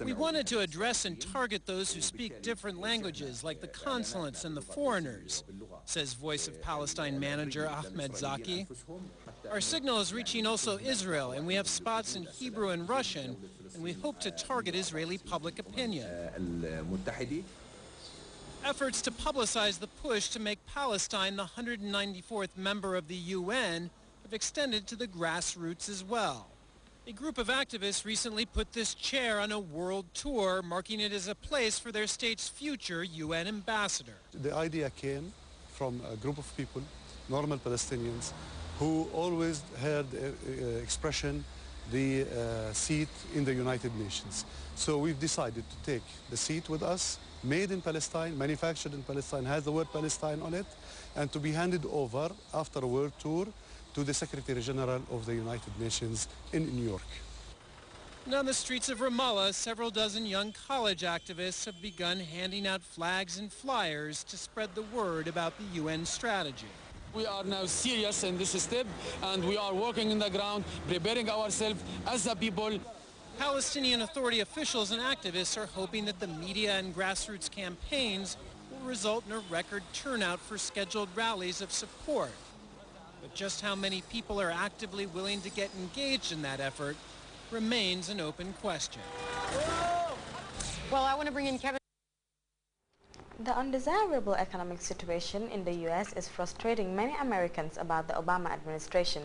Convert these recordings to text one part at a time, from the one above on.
We wanted to address and target those who speak different languages, like the consulates and the foreigners, says Voice of Palestine manager Ahmed Zaki. Our signal is reaching also Israel, and we have spots in Hebrew and Russian, and we hope to target Israeli public opinion. Efforts to publicize the push to make Palestine the 194th member of the UN have extended to the grassroots as well. A group of activists recently put this chair on a world tour, marking it as a place for their state's future UN ambassador. The idea came from a group of people, normal Palestinians, who always heard expression the seat in the United Nations. So we've decided to take the seat with us, made in Palestine, manufactured in Palestine, has the word Palestine on it, and to be handed over after a world tour to the Secretary General of the United Nations in New York. And on the streets of Ramallah, several dozen young college activists have begun handing out flags and flyers to spread the word about the UN strategy. We are now serious in this step, and we are working in the ground, preparing ourselves as a people. Palestinian Authority officials and activists are hoping that the media and grassroots campaigns will result in a record turnout for scheduled rallies of support. But just how many people are actively willing to get engaged in that effort remains an open question. Well, I want to bring in Kevin. The undesirable economic situation in the U.S. is frustrating many Americans about the Obama administration.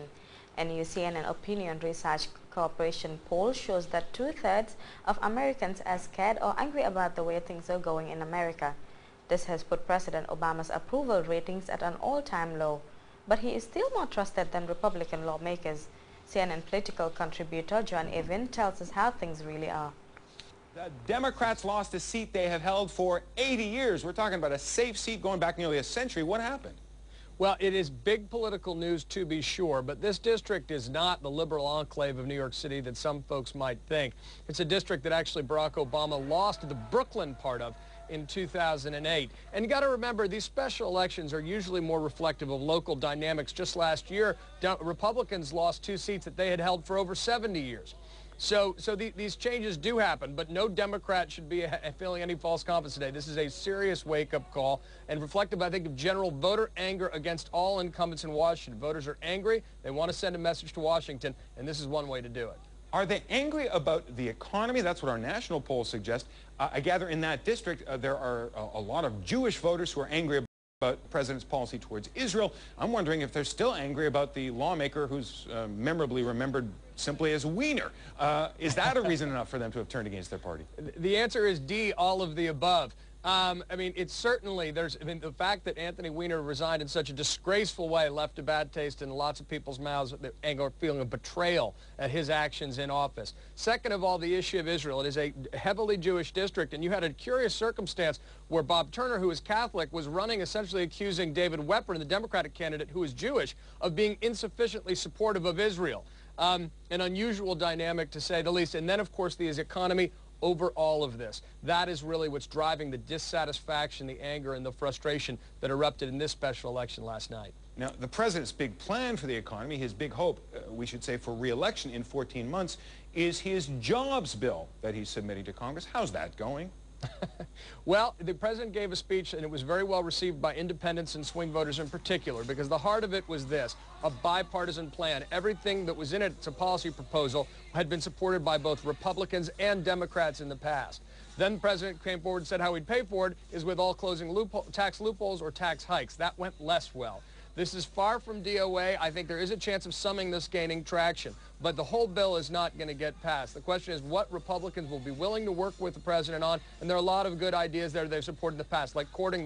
A new CNN Opinion Research Corporation poll shows that 2/3 of Americans are scared or angry about the way things are going in America. This has put President Obama's approval ratings at an all-time low. But he is still more trusted than Republican lawmakers. CNN political contributor John Evin tells us how things really are. The Democrats lost a seat they have held for 80 years. We're talking about a safe seat going back nearly a century. What happened? Well, it is big political news to be sure, but this district is not the liberal enclave of New York City that some folks might think. It's a district that actually Barack Obama lost to the Brooklyn part of in 2008. And you got to remember, these special elections are usually more reflective of local dynamics. Just last year, Republicans lost 2 seats that they had held for over 70 years. So these changes do happen, but no Democrat should be feeling any false confidence today. This is a serious wake-up call and reflective, I think, of general voter anger against all incumbents in Washington. Voters are angry. They want to send a message to Washington, and this is one way to do it. Are they angry about the economy? That's what our national polls suggest. I gather in that district there are a lot of Jewish voters who are angry about the president's policy towards Israel. I'm wondering if they're still angry about the lawmaker who's memorably remembered simply as Wiener. Is that a reason enough for them to have turned against their party? The answer is D, all of the above. I mean, it's certainly, the fact that Anthony Weiner resigned in such a disgraceful way left a bad taste in lots of people's mouths, the anger, feeling of betrayal at his actions in office. Second of all, the issue of Israel. It is a heavily Jewish district, and you had a curious circumstance where Bob Turner, who is Catholic, was running essentially accusing David Weprin, the Democratic candidate who is Jewish, of being insufficiently supportive of Israel. An unusual dynamic, to say the least. And then, of course, the economy over all of this. That is really what's driving the dissatisfaction, the anger, and the frustration that erupted in this special election last night. Now, the president's big plan for the economy, his big hope, we should say, for re-election in 14 months, is his jobs bill that he's submitting to Congress. How's that going? Well, the president gave a speech, and it was very well received by independents and swing voters in particular, because the heart of it was this: a bipartisan plan. Everything that was in it, it's a policy proposal, had been supported by both Republicans and Democrats in the past. Then the president came forward and said how he'd pay for it is with all closing tax loopholes or tax hikes. That went less well. This is far from DOA. I think there is a chance of summing this gaining traction, but the whole bill is not going to get passed. The question is what Republicans will be willing to work with the president on, and there are a lot of good ideas there they've supported in the past, like cutting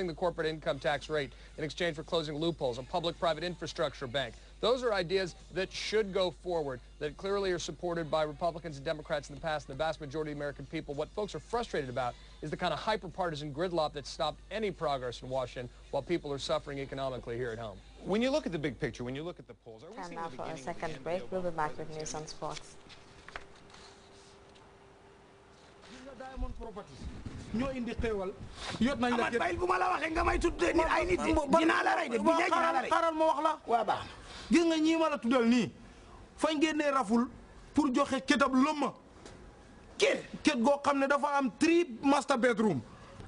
the corporate income tax rate in exchange for closing loopholes, a public-private infrastructure bank. Those are ideas that should go forward, that clearly are supported by Republicans and Democrats in the past, and the vast majority of the American people. What folks are frustrated about is the kind of hyper-partisan gridlock that stopped any progress in Washington while people are suffering economically here at home. When you look at the big picture, when you look at the polls, are we Time seeing now the for a beginning second of the break. end We'll of be back with news on sports. ñoo indi xéewal yot nañ la bayil bu ma la waxee nga may tuddee nit ay nit dinaa la rey de bi dinaa la rey xaaral ma wax la waa baax gis nga ñii ma la tuddal nii fañ génnee raful pour joxe kétab lëmma kër kër goo xam ne dafa am 3 master bedroom.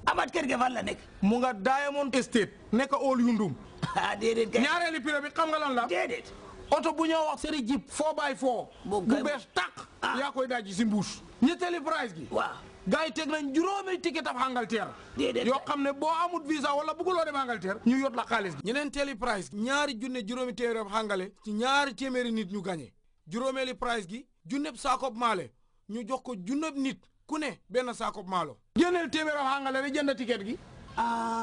Amat kër ga fan la nekk. mu nga Diamond Estate nekk Old Yundum. ah déedéet kay. ñaareeli pire bi xam nga lan la. déedéet. oto bu ñoo wax seri Jeep 4x4. bu bees tàq. yaa koy dajji si mbuus. ñetteeli price gi. waaw. gars yi teg nañ juróomi ticket ab Angleterre. déedéet yoo xam ne boo amut visa wala bëgguloo dem Angleterre ñu yot la xaalis gi. ñeneenteeli price ñaari junne juróomi téeméer ab Angale ci ñaari téeméeri nit ñu gagné. juróomeeli price gi junneb saakob maale ñu jox ko junneb nit ku ne benn saakob maalo. génneel téeméer ab Angale rek jënd ticket gi.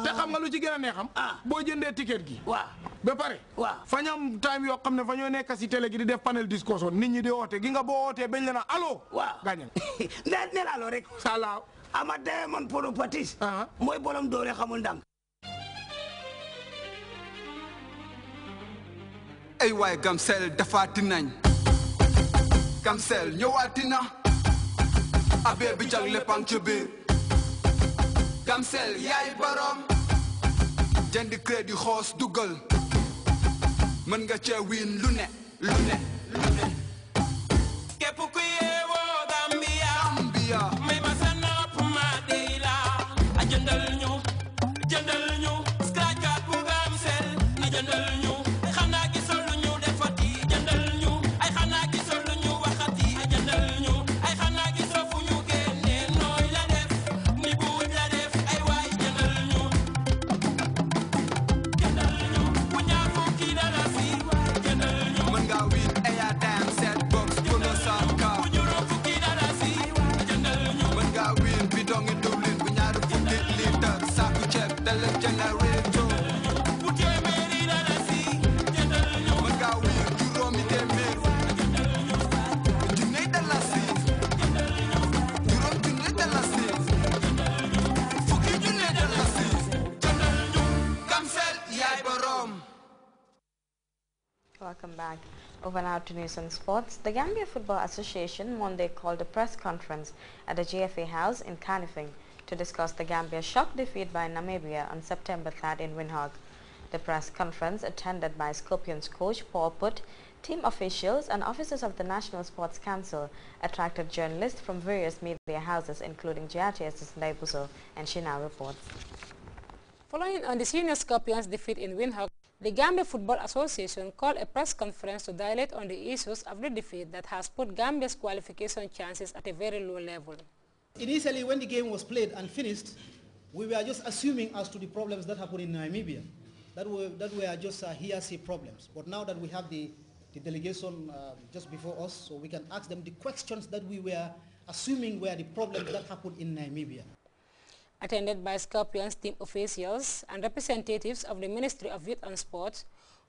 te xam nga lu ci gën a neexam. boo jëndee ticket gi. waaw ba pare. waaw fa ñam time yoo xam ne fa ñoo nekk si télé gi di def panel discussion nit ñi di woote gi nga boo wootee bañ la na allo. waaw gaañal. ne la allo rek. salaaw. ama Diamond Properties. mooy bolom doole xamul ndànk. ay waay Gamcel dafaati nañ. Gamcel ñëwaati na. abee bi jàng léppang ci biir. Gamcel yaay borom. jënd crédit xoos dugal. mën nga cee wiin lu ne lu ne lu ne. képp ku yeewoo Gambia. Gambia. may ma sa nopp ma dey la. a jëndal ñu scratch card bu Gamcel. a jëndal ñu xanaa gisal lu ñu defati. jëndal ñu ay xanaa gisal lu ñu waxati. a jëndal ñu ay xanaa gisal fu ñu génne nooy la def ni buuj la def ay waay jëndal ñu. jëndal ñu bu ñaar fukki dalasi. jëndal ñu mën nga wiin airtime set box pono saka. bu juróom fukki dalasi. jëndal ñu mën nga wiin bidongi diwlin bu ñaar fukki litre saaku ceeb tele generator. bu téeméeri dalasi. jëndal ñu mën nga wiin juróomi téeméer. junni dalasi. juróom junni dalasi. fukki junni dalasi. jëndal ñu Gamcel yaay borom. Welcome back. Over now to news and sports. The Gambia Football Association Monday called a press conference at the GFA House in Kanifing to discuss the Gambia shock defeat by Namibia on September 3rd in Windhoek. The press conference, attended by Scorpions coach Paul Putt, team officials and officers of the National Sports Council, attracted journalists from various media houses including Grts Ndaibuso and Shina reports. Following on the senior Scorpions defeat in Windhoek, the Gambia Football Association called a press conference to dilate on the issues of the defeat that has put Gambia's qualification chances at a very low level. Initially, when the game was played and finished, we were just assuming as to the problems that happened in Namibia, that were just hearsay problems. But now that we have the delegation just before us, so we can ask them the questions that we were assuming were the problems that happened in Namibia. Attended by Scorpions team officials and representatives of the Ministry of Youth and Sports,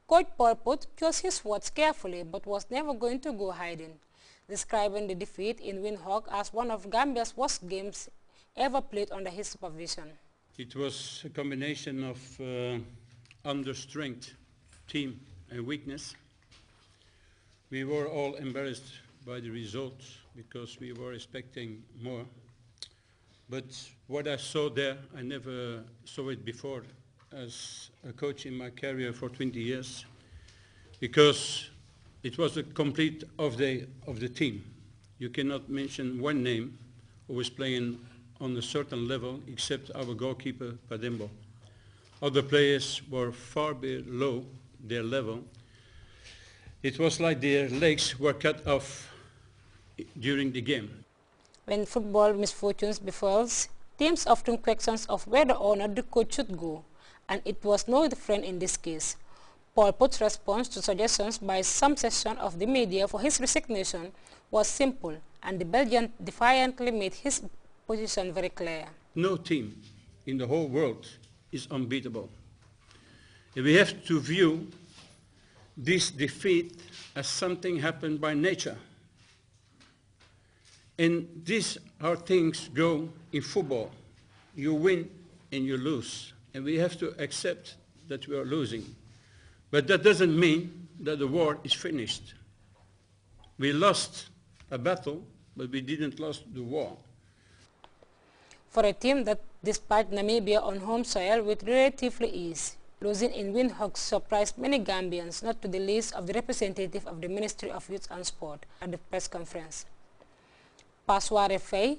Coach Paul Putt chose his words carefully but was never going to go hiding, describing the defeat in Windhoek as one of Gambia's worst games ever played under his supervision. It was a combination of understrength, team and weakness. We were all embarrassed by the results because we were expecting more. But what I saw there, I never saw it before as a coach in my career for 20 years, because it was a complete off day of the team. You cannot mention one name who was playing on a certain level except our goalkeeper, Padembo. Other players were far below their level. It was like their legs were cut off during the game. When football misfortunes befalls, teams often question of whether or not the coach should go, and it was no different in this case. Paul Putt's response to suggestions by some section of the media for his resignation was simple, and the Belgian defiantly made his position very clear. No team in the whole world is unbeatable. And we have to view this defeat as something happened by nature. And these are things go in football. You win and you lose. And we have to accept that we are losing. But that doesn't mean that the war is finished. We lost a battle, but we didn't lose the war. For a team that, despite Namibia on home soil with relatively ease, losing in Windhoek surprised many Gambians, not to the least of the representative of the Ministry of Youth and Sport at the press conference. Pasware Faye,